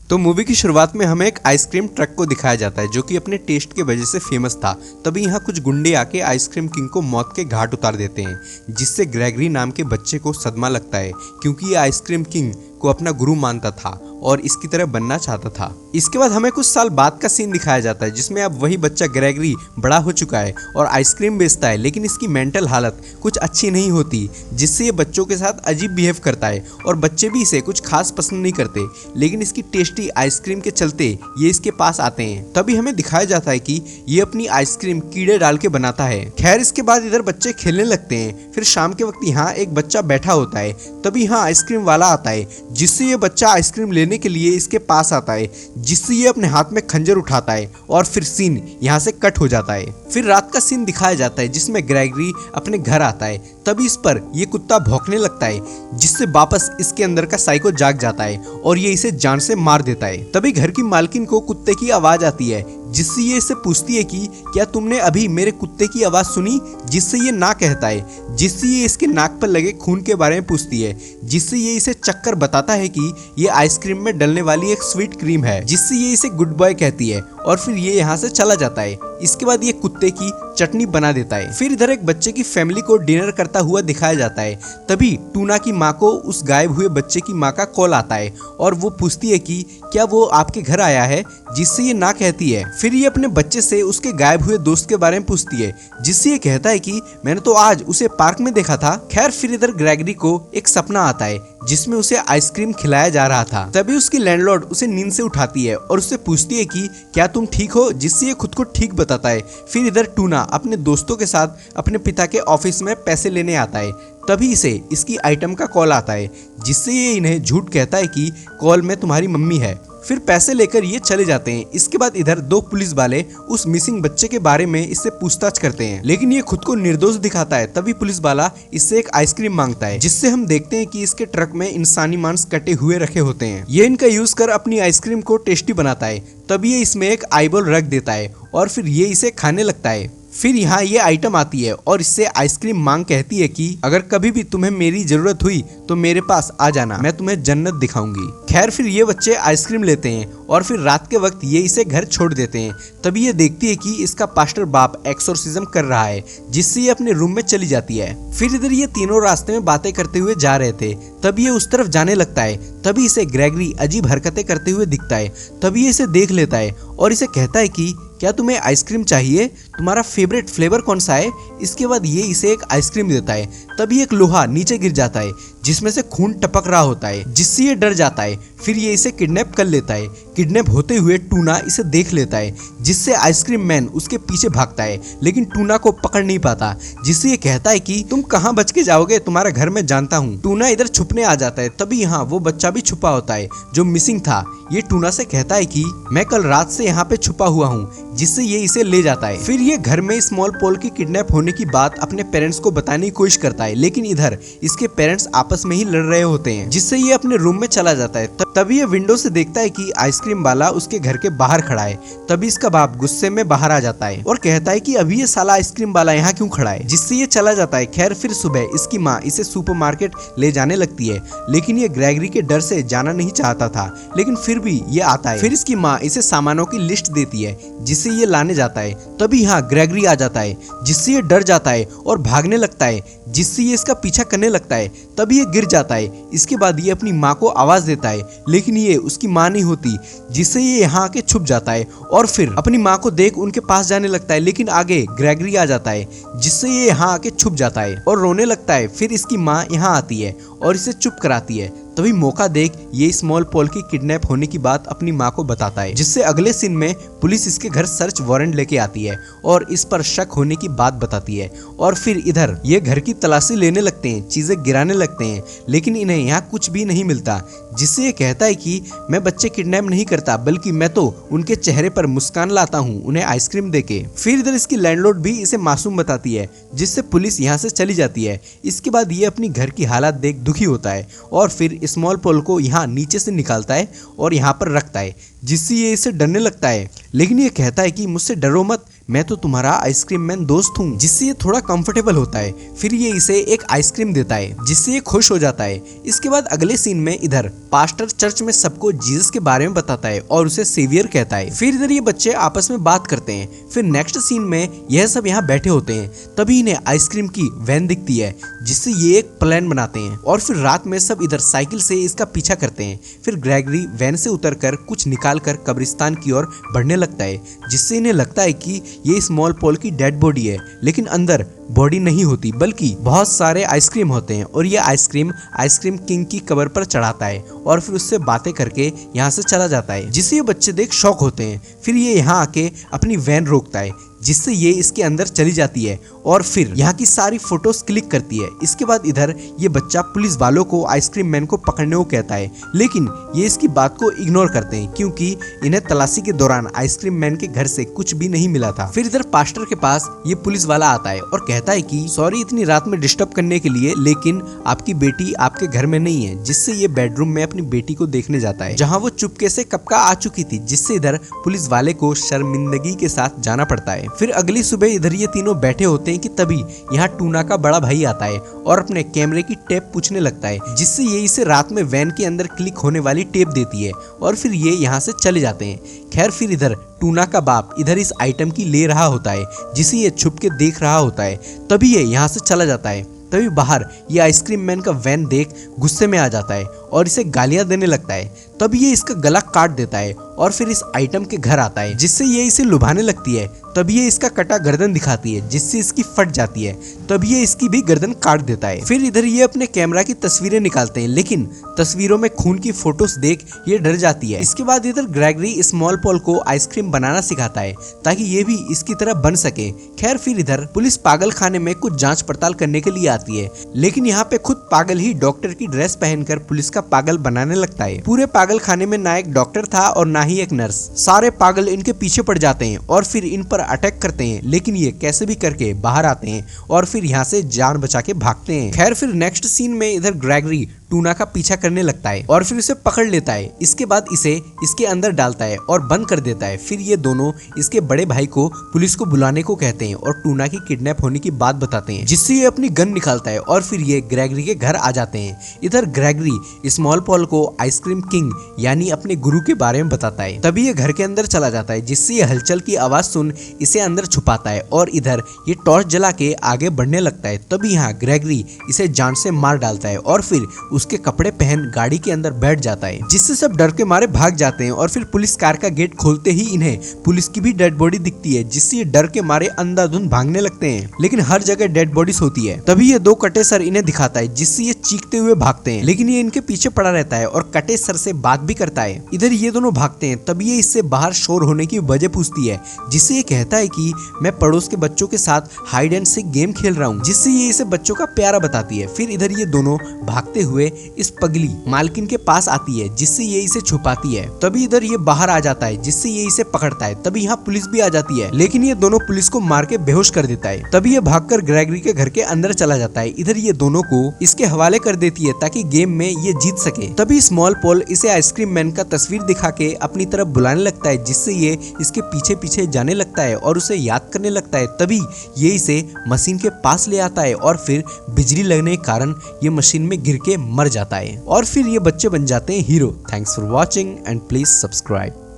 तो मूवी की शुरुआत में हमें एक आइसक्रीम ट्रक को दिखाया जाता है जो कि अपने टेस्ट के वजह से फेमस था। तभी यहाँ कुछ गुंडे आके आइसक्रीम किंग को मौत के घाट उतार देते हैं, जिससे ग्रेगरी नाम के बच्चे को सदमा लगता है क्योंकि ये आइसक्रीम किंग को अपना गुरु मानता था और इसकी तरह बनना चाहता था। इसके बाद हमें कुछ साल बाद का सीन दिखाया जाता है जिसमें अब वही बच्चा ग्रेगरी बड़ा हो चुका है और आइसक्रीम बेचता है, लेकिन इसकी मेंटल हालत कुछ अच्छी नहीं होती, जिससे ये बच्चों के साथ अजीब बिहेव करता है और बच्चे भी इसे कुछ खास पसंद नहीं करते। लेकिन इसकी टेस्टी आइसक्रीम के चलते ये इसके पास आते हैं। तभी हमें दिखाया जाता है कि ये अपनी आइसक्रीम कीड़े डाल के बनाता है। खैर, इसके बाद इधर बच्चे खेलने लगते हैं। फिर शाम के वक्त यहाँ एक बच्चा बैठा होता है। तभी यहाँ आइसक्रीम वाला आता है, जिससे ये बच्चा आइसक्रीम लेने के लिए इसके पास आता है, जिससे ये अपने हाथ में खंजर उठाता है और फिर सीन यहाँ से कट हो जाता है। फिर रात का सीन दिखाया जाता है जिसमें ग्रेगरी अपने घर आता है। तभी इस पर ये कुत्ता भौंकने लगता है, जिससे वापस इसके अंदर का साइको जाग जाता है और ये इसे जान से मार देता है। तभी घर की मालकिन को कुत्ते की आवाज आती है, जिससे ये इसे पूछती है कि क्या तुमने अभी मेरे कुत्ते की आवाज सुनी, जिससे ये ना कहता है, जिससे ये इसके नाक पर लगे खून के बारे में पूछती है, जिससे ये इसे चक्कर बताता है कि ये आइसक्रीम में डलने वाली एक स्वीट क्रीम है, जिससे ये इसे गुड बॉय कहती है और फिर ये यहाँ से चला जाता है। इसके बाद ये कुत्ते की चटनी बना देता है। फिर इधर एक बच्चे की फैमिली को डिनर करता हुआ दिखाया जाता है। तभी टूना की माँ को उस गायब हुए बच्चे की माँ का कॉल आता है और वो पूछती है कि क्या वो आपके घर आया है, जिससे ये ना कहती है। फिर ये अपने बच्चे से उसके गायब हुए दोस्त के बारे में पूछती है, जिससे ये कहता है कि मैंने तो आज उसे पार्क में देखा था। खैर, फिर इधर ग्रेगरी को एक सपना आता है जिसमें उसे आइसक्रीम खिलाया जा रहा था। तभी उसकी लैंडलॉर्ड उसे नींद से उठाती है और उससे पूछती है कि क्या तुम ठीक हो, जिससे ये खुद को ठीक बताता है। फिर इधर टूना अपने दोस्तों के साथ अपने पिता के ऑफिस में पैसे लेने आता है। तभी इसे इसकी आइटम का कॉल आता है, जिससे ये इन्हें झूठ कहता है कि कॉल में तुम्हारी मम्मी है। फिर पैसे लेकर ये चले जाते हैं। इसके बाद इधर दो पुलिस वाले उस मिसिंग बच्चे के बारे में इससे पूछताछ करते हैं, लेकिन ये खुद को निर्दोष दिखाता है। तभी पुलिस वाला इससे एक आइसक्रीम मांगता है, जिससे हम देखते हैं कि इसके ट्रक में इंसानी मांस कटे हुए रखे होते हैं। ये इनका यूज कर अपनी आइसक्रीम को टेस्टी बनाता है। तभी ये इसमें एक आईबॉल रख देता है और फिर ये इसे खाने लगता है। फिर यहाँ ये आइटम आती है और इससे आइसक्रीम मांग कहती है कि अगर कभी भी तुम्हें मेरी जरूरत हुई तो मेरे पास आ जाना, मैं तुम्हें जन्नत दिखाऊंगी। खैर, फिर ये बच्चे आइसक्रीम लेते हैं और फिर रात के वक्त ये इसे घर छोड़ देते हैं। तभी ये देखती है कि इसका पास्टर बाप एक्सोर्सिज्म कर रहा है, जिससे ये अपने रूम में चली जाती है। फिर इधर ये तीनों रास्ते में बातें करते हुए जा रहे थे। तभी ये उस तरफ जाने लगता है। तभी इसे ग्रेगरी अजीब हरकतें करते हुए दिखता है। तभी ये इसे देख लेता है और इसे कहता है कि क्या तुम्हें आइसक्रीम चाहिए, तुम्हारा फेवरेट फ्लेवर कौन सा है। इसके बाद ये इसे एक आइसक्रीम देता है। तभी एक लोहा नीचे गिर जाता है जिसमें से खून टपक रहा होता है, जिससे ये डर जाता है। फिर ये इसे किडनैप कर लेता है। किडनैप होते हुए टूना इसे देख लेता है, जिससे आइसक्रीम मैन उसके पीछे भागता है, लेकिन टूना को पकड़ नहीं पाता, जिससे ये कहता है कि तुम कहाँ बच के जाओगे, तुम्हारा घर मैं जानता हूँ। टूना इधर छुपने आ जाता है। तभी यहाँ वो बच्चा भी छुपा होता है जो मिसिंग था। ये टूना से कहता है कि मैं कल रात से यहाँ पे छुपा हुआ हूँ, जिससे ये इसे ले जाता है। फिर ये घर में स्मॉल पॉल की किडनैप होने की बात अपने पेरेंट्स को बताने की कोशिश करता है, लेकिन इधर इसके पेरेंट्स आपस में ही लड़ रहे होते हैं, जिससे ये अपने रूम में चला जाता है। तभी ये विंडो से देखता है कि आइसक्रीम वाला उसके घर के बाहर खड़ा है। तभी इसका बाप गुस्से में बाहर आ जाता है और कहता है कि अभी ये साला आइसक्रीम वाला यहाँ क्यों खड़ा है, जिससे ये चला जाता है। खैर, फिर सुबह इसकी माँ इसे सुपरमार्केट ले जाने लगती है, लेकिन ये ग्रेगरी के डर से जाना नहीं चाहता था, लेकिन फिर भी ये आता है। फिर इसकी माँ इसे सामानों की लिस्ट देती है, जिससे ये लाने जाता है। तभी यहाँ ग्रेगरी आ जाता है, जिससे ये डर जाता है और भागने लगता है, जिससे ये इसका पीछा करने लगता है। तभी ये गिर जाता है। इसके बाद ये अपनी माँ को आवाज देता है, लेकिन ये उसकी माँ नहीं होती, जिससे ये यहाँ आके छुप जाता है और फिर अपनी माँ को देख उनके पास जाने लगता है, लेकिन आगे ग्रेगरी आ जाता है, जिससे ये यहाँ आके छुप जाता है और रोने लगता है। फिर इसकी माँ यहाँ आती है और इसे चुप कराती है। तभी मौका देख ये स्मॉल पॉल की किडनैप होने की बात अपनी माँ को बताता है, जिससे अगले सीन में पुलिस इसके घर सर्च वारंट लेके आती है और इस पर शक होने की बात बताती है। और फिर इधर ये घर की तलाशी लेने लगते हैं, चीजें गिराने लगते हैं, लेकिन इन्हें यहाँ कुछ भी नहीं मिलता, जिससे ये कहता है कि मैं बच्चे किडनैप नहीं करता, बल्कि मैं तो उनके चेहरे पर मुस्कान लाता हूँ उन्हें आइसक्रीम देके। फिर इधर इसकी लैंडलॉर्ड भी इसे मासूम बताती है, जिससे पुलिस यहाँ से चली जाती है। इसके बाद ये अपनी घर की हालत देख दुखी होता है और फिर स्मॉल पॉल को यहाँ नीचे से निकालता है और यहाँ पर रखता है, जिससे ये इसे डरने लगता है, लेकिन ये कहता है कि मुझसे डरो मत, मैं तो तुम्हारा आइसक्रीम मैन दोस्त हूँ, जिससे ये थोड़ा कंफर्टेबल होता है। फिर ये इसे एक आइसक्रीम देता है जिससे ये खुश हो जाता है। इसके बाद अगले सीन में इधर पास्टर चर्च में सबको जीसस के बारे में बताता है और उसे सेवियर कहता है। फिर इधर ये बच्चे आपस में बात करते हैं। फिर नेक्स्ट सीन में यह सब यहाँ बैठे होते हैं, तभी इन्हें आइसक्रीम की वैन दिखती है जिससे ये एक प्लान बनाते हैं और फिर रात में सब इधर साइकिल से इसका पीछा करते हैं। फिर ग्रेगरी वैन से उतरकर कुछ निकाल कर कब्रिस्तान की ओर बढ़ने लगता है, जिससे इन्हें लगता है कि ये स्मॉल पॉल की डेड बॉडी है, लेकिन अंदर बॉडी नहीं होती बल्कि बहुत सारे आइसक्रीम होते हैं और ये आइसक्रीम किंग की कबर पर चढ़ाता है और फिर उससे बातें करके यहाँ से चला जाता है, जिससे ये बच्चे देख शॉक होते हैं। फिर ये यहाँ आके अपनी वैन रोकता है जिससे ये इसके अंदर चली जाती है और फिर यहाँ की सारी फोटोज क्लिक करती है। इसके बाद इधर ये बच्चा पुलिस वालों को आइसक्रीम मैन को पकड़ने को कहता है, लेकिन ये इसकी बात को इग्नोर करते हैं क्योंकि इन्हें तलाशी के दौरान आइसक्रीम मैन के घर से कुछ भी नहीं मिला था। फिर इधर पास्टर के पास ये पुलिस वाला आता है और कहता है कि सॉरी इतनी रात में डिस्टर्ब करने के लिए, लेकिन आपकी बेटी आपके घर में नहीं है, जिससे ये बेडरूम में अपनी बेटी को देखने जाता है जहाँ वो चुपके से कब का आ चुकी थी, जिससे इधर पुलिस वाले को शर्मिंदगी के साथ जाना पड़ता है। फिर अगली सुबह इधर ये तीनों बैठे होते हैं कि तभी यहाँ टूना का बड़ा भाई आता है और अपने कैमरे की टेप पूछने लगता है, जिससे ये इसे रात में वैन के अंदर क्लिक होने वाली टेप देती है और फिर ये यहाँ से चले जाते हैं। खैर फिर इधर टूना का बाप इधर इस आइटम की ले रहा होता है जिसे ये छुप के देख रहा होता है, तभी ये यहाँ से चला जाता है। तभी बाहर ये आइसक्रीम मैन का वैन देख गुस्से में आ जाता है और इसे गालियां देने लगता है। तब ये इसका गला काट देता है और फिर इस आइटम के घर आता है, जिससे ये इसे लुभाने लगती है। तब ये इसका कटा गर्दन दिखाती है जिससे इसकी फट जाती है। तब ये इसकी भी गर्दन काट देता है। फिर इधर ये अपने कैमरा की तस्वीरें निकालते हैं, लेकिन तस्वीरों में खून की फोटोज देख ये डर जाती है। इसके बाद इधर ग्रेगरी स्मॉल पॉल को आइसक्रीम बनाना सिखाता है ताकि ये भी इसकी तरह बन सके। खैर फिर इधर पुलिस पागल खाने में कुछ जांच पड़ताल करने के लिए आती है, लेकिन यहाँ पे खुद पागल ही डॉक्टर की ड्रेस पहनकर पुलिस का पागल बनाने लगता है। पूरे पागल खाने में ना एक डॉक्टर था और ना ही एक नर्स। सारे पागल इनके पीछे पड़ जाते हैं और फिर इन पर अटैक करते हैं, लेकिन ये कैसे भी करके बाहर आते हैं और फिर यहाँ से जान बचा के भागते हैं। खैर फिर नेक्स्ट सीन में इधर ग्रेगरी टूना का पीछा करने लगता है और फिर उसे पकड़ लेता है। इसके बाद इसे इसके अंदर डालता है और बंद कर देता है। फिर ये दोनों इसके बड़े भाई को पुलिस को बुलाने को कहते हैं और टूना की किडनैप होने की बात बताते हैं, जिससे ये अपनी गन निकालता है और फिर ये ग्रेगरी के घर आ जाते हैं। इधर ग्रेगरी स्मॉल पॉल को आइसक्रीम किंग यानी अपने गुरु के बारे में बताता है। तभी ये घर के अंदर चला जाता है, जिससे ये हलचल की आवाज सुन इसे अंदर छुपाता है और इधर ये टॉर्च जला के आगे बढ़ने लगता है। तभी यहाँ ग्रेगरी इसे जान से मार डालता है और फिर उसके कपड़े पहन गाड़ी के अंदर बैठ जाता है, जिससे सब डर के मारे भाग जाते हैं। और फिर पुलिस कार का गेट खोलते ही इन्हें पुलिस की भी डेड बॉडी दिखती है, जिससे ये डर के मारे अंधाधुंध भागने लगते हैं, लेकिन हर जगह डेड बॉडीज होती है। तभी ये दो कटे सर इन्हें दिखाता है, जिससे ये चीखते हुए भागते हैं, लेकिन ये इनके पीछे पड़ा रहता है और कटे सर से बात भी करता है। इधर ये दोनों भागते हैं, तभी ये इससे बाहर शोर होने की वजह पूछती है, जिससे ये कहता है कि मैं पड़ोस के बच्चों के साथ हाइड एंड सीक गेम खेल रहा हूँ, जिससे ये इसे बच्चों का प्यारा बताती है। फिर इधर ये दोनों भागते हुए इस पगली मालकिन के पास आती है, जिससे ये इसे छुपाती है। तभी इधर ये बाहर आ जाता है, जिससे ये इसे पकड़ता है। तभी यहाँ पुलिस भी आ जाती है, लेकिन ये दोनों पुलिस को मार के बेहोश कर देता है। तभी ये भागकर ग्रेगरी के घर के अंदर चला जाता है। इधर ये दोनों को इसके हवाले कर देती है ताकि गेम में ये जीत सके। तभी स्मॉल पॉल इसे आइसक्रीम मैन का तस्वीर दिखा के अपनी तरफ बुलाने लगता है, जिससे ये इसके पीछे पीछे जाने लगता है और उसे याद करने लगता है। तभी ये इसे मशीन के पास ले आता है और फिर बिजली लगने के कारण ये मशीन में गिर के मर जाता है और फिर ये बच्चे बन जाते हैं hero. Thanks for watching and please subscribe.